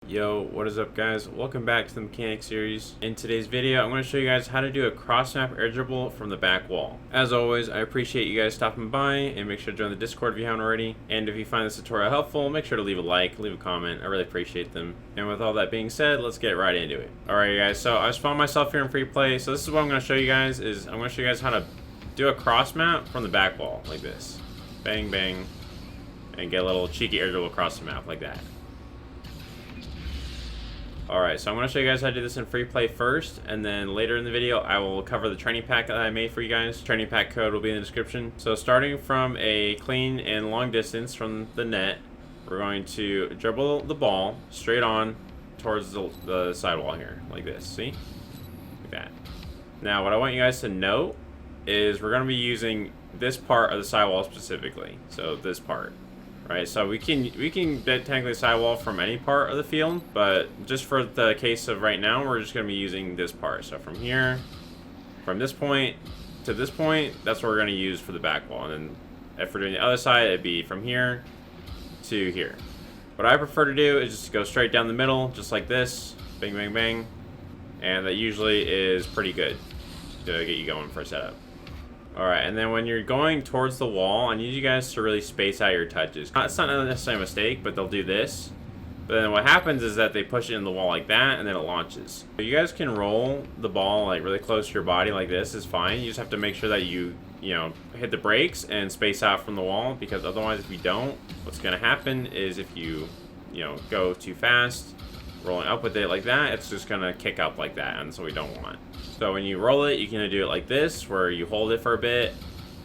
Yo, what is up guys? Welcome back to the mechanic series. In today's video, I'm going to show you guys how to do a cross-map air dribble from the back wall. As always, I appreciate you guys stopping by, and make sure to join the Discord if you haven't already. And if you find this tutorial helpful, make sure to leave a like, leave a comment. I really appreciate them. And with all that being said, let's get right into it. Alright guys, so I just found myself here in free play. So this is what I'm going to show you guys, is I'm going to show you guys how to do a cross-map from the back wall, like this. Bang, bang. And get a little cheeky air dribble across the map, like that. Alright, so I'm going to show you guys how to do this in free play first, and then later in the video I will cover the training pack that I made for you guys. Training pack code will be in the description. So starting from a clean and long distance from the net, we're going to dribble the ball straight on towards the sidewall here, like this, see? Like that. Now what I want you guys to note is we're going to be using this part of the sidewall specifically, so this part. Right, so we can technically sidewall from any part of the field, but just for the case of right now, we're just going to be using this part. So from here, from this point to this point, that's what we're going to use for the back wall. And then if we're doing the other side, it'd be from here to here. What I prefer to do is just go straight down the middle, just like this, bang, bang, bang, and that usually is pretty good to get you going for a setup. Alright, and then when you're going towards the wall, I need you guys to really space out your touches. It's not necessarily a mistake, but they'll do this. But then what happens is that they push it in the wall like that, and then it launches. So you guys can roll the ball like really close to your body like this is fine. You just have to make sure that you hit the brakes and space out from the wall, because otherwise if you don't, what's going to happen is if you go too fast, rolling up with it like that, it's just going to kick up like that, and so we don't want. So when you roll it, you can do it like this, where you hold it for a bit,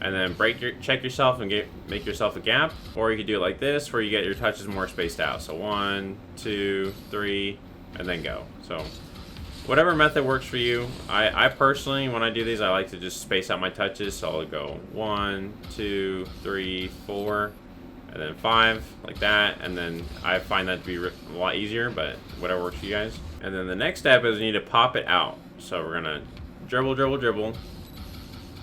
and then check yourself and make yourself a gap. Or you could do it like this, where you get your touches more spaced out. So 1, 2, 3, and then go. So whatever method works for you. I personally, when I do these, I like to just space out my touches. So I'll go 1, 2, 3, 4, and then 5, like that. And then I find that to be a lot easier, but whatever works for you guys. And then the next step is you need to pop it out. So we're gonna dribble, dribble, dribble.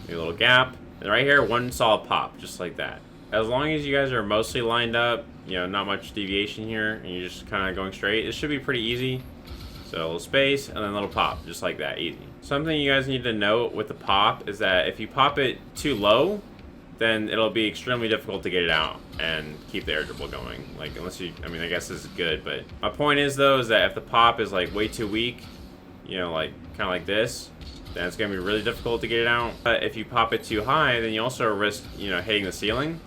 Make a little gap. And right here, one solid pop, just like that. As long as you guys are mostly lined up, not much deviation here, and you're just kind of going straight, it should be pretty easy. So a little space, and then a little pop, just like that, easy. Something you guys need to note with the pop is that if you pop it too low, then it'll be extremely difficult to get it out and keep the air dribble going. Like, unless you, I guess this is good, but my point is though, is that if the pop is like way too weak, like kind of like this, then it's gonna be really difficult to get it out. But if you pop it too high, then you also risk, hitting the ceiling,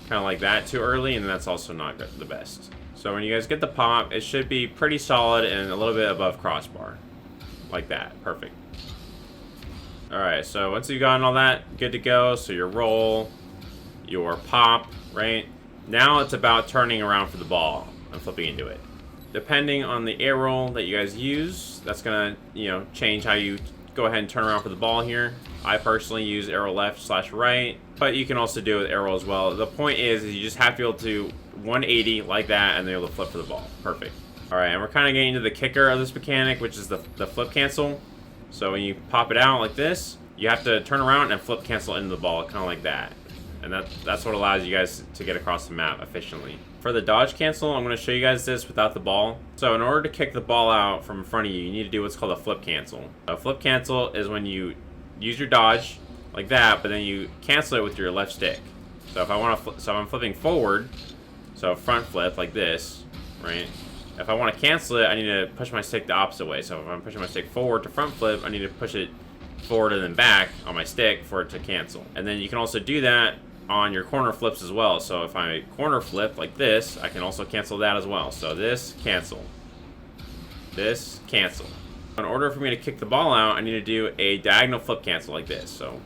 kind of like that too early, and that's also not the best. So when you guys get the pop, it should be pretty solid and a little bit above crossbar, like that, perfect. All right, so once you've gotten all that good to go, so your roll, your pop, right? Now it's about turning around for the ball and flipping into it. Depending on the air roll that you guys use, that's gonna, change how you go ahead and turn around for the ball here. I personally use arrow left/right, but you can also do it with arrow as well. The point is you just have to be able to 180 like that, and then you'll flip for the ball. Perfect. All right, and we're kind of getting to the kicker of this mechanic, which is the flip cancel. So when you pop it out like this, you have to turn around and flip cancel into the ball, kind of like that. And that's what allows you guys to get across the map efficiently. For the dodge cancel, I'm going to show you guys this without the ball. So in order to kick the ball out from in front of you, you need to do what's called a flip cancel. A flip cancel is when you use your dodge like that, but then you cancel it with your left stick. So if I want to, so I'm flipping forward, so front flip like this, right? If I want to cancel it, I need to push my stick the opposite way. So if I'm pushing my stick forward to front flip, I need to push it forward and then back on my stick for it to cancel. And then you can also do that on your corner flips as well. So if I corner flip like this, I can also cancel that as well. So this, cancel. This, cancel. In order for me to kick the ball out, I need to do a diagonal flip cancel like this. So,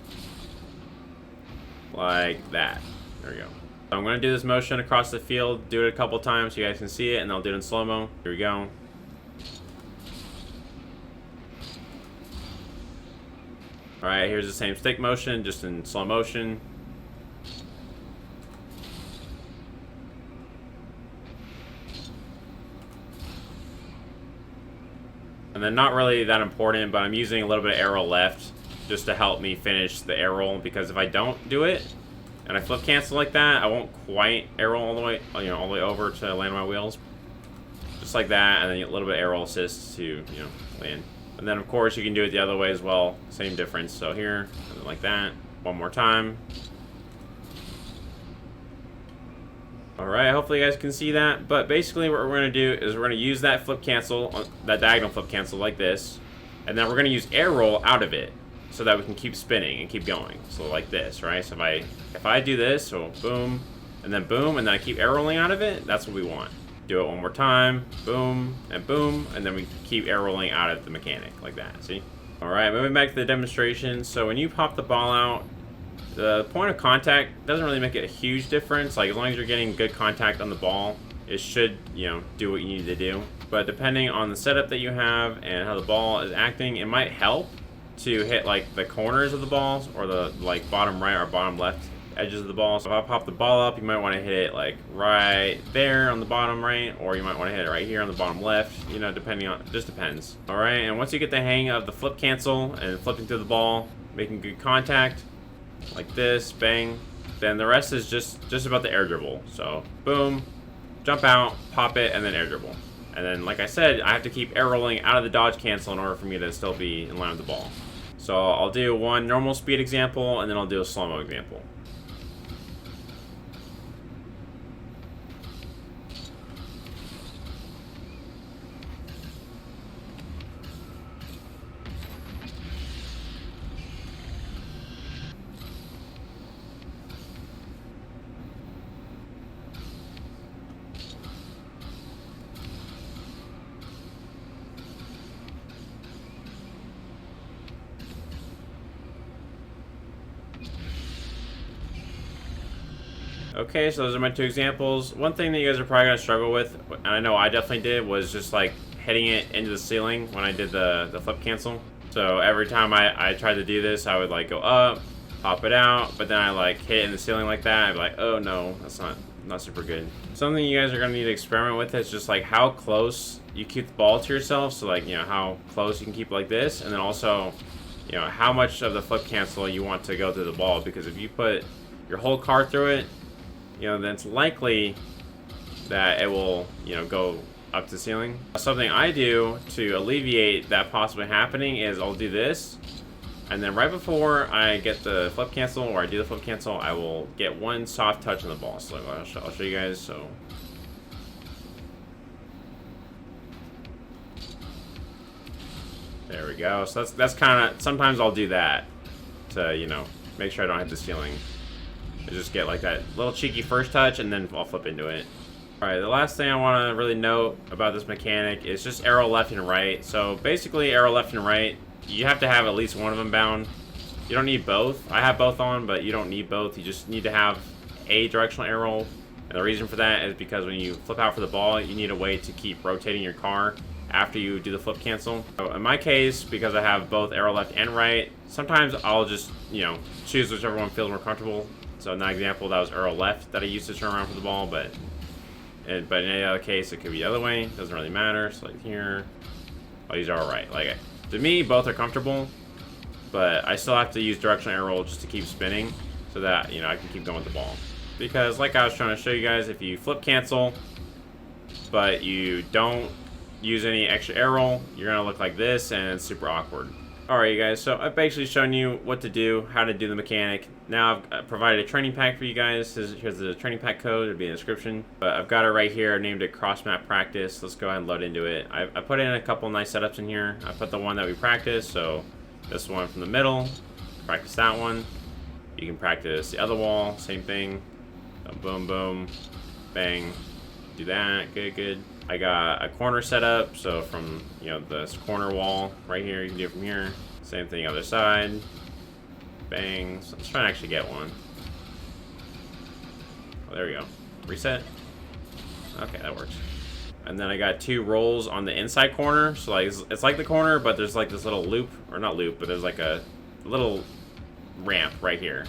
like that. There we go. So I'm going to do this motion across the field, do it a couple times so you guys can see it, and I'll do it in slow-mo. Here we go. Alright, here's the same stick motion, just in slow motion. And then not really that important, but I'm using a little bit of arrow left just to help me finish the air roll, because if I don't do it and I flip cancel like that, I won't quite air roll all the way, all the way over to land my wheels. Just just like that, and then a little bit air roll assist to, you know, land. And then of course you can do it the other way as well, same difference. So here, and then like that, one more time. Alright, hopefully you guys can see that, but basically what we're going to do is we're going to use that flip cancel, that diagonal flip cancel like this, and then we're going to use air roll out of it so that we can keep spinning and keep going. So like this, right? So if I do this, so boom, and then I keep air rolling out of it, that's what we want. Do it one more time, boom, and then we keep air rolling out of the mechanic like that, see? Alright, moving back to the demonstration. So when you pop the ball out, the point of contact doesn't really make a huge difference. Like, as long as you're getting good contact on the ball, it should, you know, do what you need to do. But depending on the setup that you have and how the ball is acting, it might help to hit like the corners of the balls or the like bottom right or bottom left edges of the ball. So if I pop the ball up, you might want to hit it like right there on the bottom right, or you might want to hit it right here on the bottom left, you know, depending on, just depends. All right, and once you get the hang of the flip cancel and flipping through the ball, making good contact, like this, bang, then the rest is just about the air dribble. So boom, jump out, pop it, and then air dribble. And then, like I said, I have to keep air rolling out of the dodge cancel in order for me to still be in line with the ball. So I'll do one normal speed example, and then I'll do a slow-mo example. Okay, so those are my two examples. One thing that you guys are probably going to struggle with, and I know I definitely did, was just like hitting it into the ceiling when I did the flip cancel. So every time I tried to do this, I would like go up, pop it out, but then I like hit it in the ceiling like that. I'd be like, oh no, that's not super good. Something you guys are going to need to experiment with is just like how close you keep the ball to yourself. So like, you know, how close you can keep like this, and then also, you know, how much of the flip cancel you want to go through the ball, because if you put your whole car through it, you know, then it's likely that it will, you know, go up to the ceiling. Something I do to alleviate that possibly happening is I'll do this, and then right before I get the flip cancel, or I do the flip cancel, I will get one soft touch on the ball. So I'll show you guys. So there we go. So that's kind of, sometimes I'll do that to, you know, make sure I don't hit the ceiling. I just get like that little cheeky first touch, and then I'll flip into it. Alright, the last thing I want to really note about this mechanic is just arrow left and right. So basically, arrow left and right, you have to have at least one of them bound. You don't need both. I have both on, but you don't need both. You just need to have a directional arrow. And the reason for that is because when you flip out for the ball, you need a way to keep rotating your car after you do the flip cancel. So in my case, because I have both arrow left and right, sometimes I'll just, you know, choose whichever one feels more comfortable. So in that example, that was arrow left that I used to turn around for the ball, but in any other case, it could be the other way. It doesn't really matter. So like here, I'll use arrow right. Like, to me, both are comfortable, but I still have to use directional arrow just to keep spinning so that, you know, I can keep going with the ball. Because like I was trying to show you guys, if you flip cancel, but you don't use any extra arrow, you're gonna look like this, and it's super awkward. Alright, you guys, so I've basically shown you what to do, how to do the mechanic. Now I've provided a training pack for you guys. Here's the training pack code. It'll be in the description. But I've got it right here. I named it Crossmap Practice. Let's go ahead and load into it. I put in a couple nice setups in here. I put the one that we practiced, so this one from the middle. Practice that one. You can practice the other wall. Same thing. So boom, boom, bang. Do that. Good, good. I got a corner set up, so from, you know, this corner wall right here, you can do it from here. Same thing other side. Bang. So let's try and actually get one. Oh, there we go. Reset. Okay, that works. And then I got two rolls on the inside corner. So like it's like the corner, but there's like this little loop, or not loop, but there's like a little ramp right here.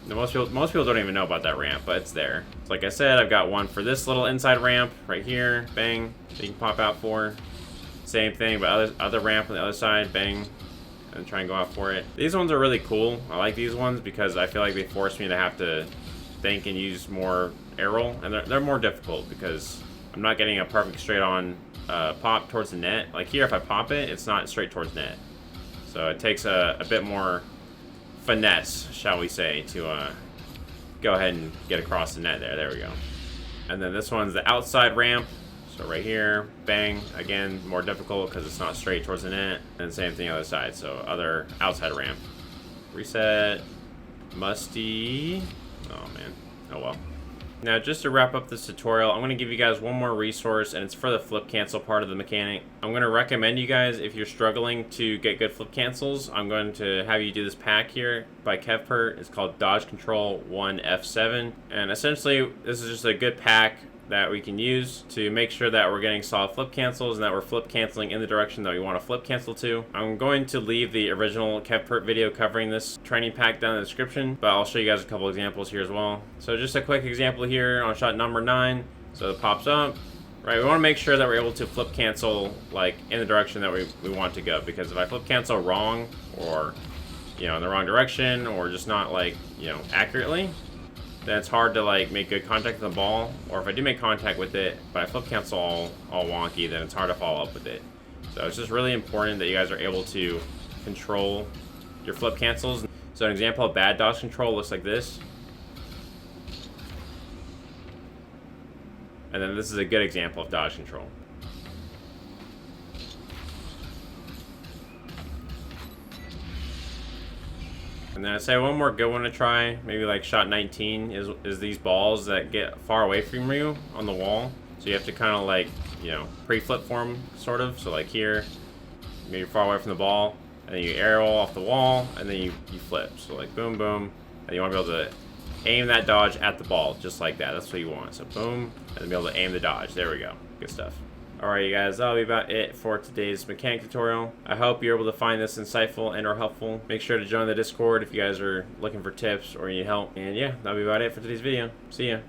Now, most people don't even know about that ramp, but it's there. So like I said, I've got one for this little inside ramp right here, bang, that you can pop out for. Same thing, but other ramp on the other side, bang, and try and go out for it. These ones are really cool. I like these ones because I feel like they force me to have to think and use more arrow, and they're more difficult because I'm not getting a perfect straight on pop towards the net. Like here, if I pop it, it's not straight towards net. So it takes a bit more finesse, shall we say, to go ahead and get across the net there. There we go. And then this one's the outside ramp. So right here, bang, again, more difficult because it's not straight towards the net. And same thing other side, so other outside ramp. Reset, musty. Oh man, oh well. Now just to wrap up this tutorial, I'm going to give you guys one more resource, and it's for the flip cancel part of the mechanic. I'm going to recommend you guys, if you're struggling to get good flip cancels, I'm going to have you do this pack here by Kevpert. It's called Dodge Control 1F7, and essentially this is just a good pack that we can use to make sure that we're getting solid flip cancels and that we're flip canceling in the direction that we want to flip cancel to. I'm going to leave the original Kevpert video covering this training pack down in the description, but I'll show you guys a couple examples here as well. So just a quick example here on shot number 9. So it pops up, right? We want to make sure that we're able to flip cancel like in the direction that we want to go, because if I flip cancel wrong, or in the wrong direction, or just not like accurately, then it's hard to like make good contact with the ball. Or if I do make contact with it, but I flip cancel all wonky, then it's hard to follow up with it. So it's just really important that you guys are able to control your flip cancels. So an example of bad dodge control looks like this. And then this is a good example of dodge control. And then I'd say one more good one to try, maybe like shot 19, is these balls that get far away from you on the wall. So you have to kind of like, pre-flip for them, sort of. So like here, maybe far away from the ball, and then you aerial off the wall, and then you flip. So like boom, boom, and you want to be able to aim that dodge at the ball, just like that. That's what you want. So boom, and then be able to aim the dodge. There we go. Good stuff. Alright you guys, that'll be about it for today's mechanic tutorial. I hope you're able to find this insightful and or helpful. Make sure to join the Discord if you guys are looking for tips or need help. And yeah, that'll be about it for today's video. See ya.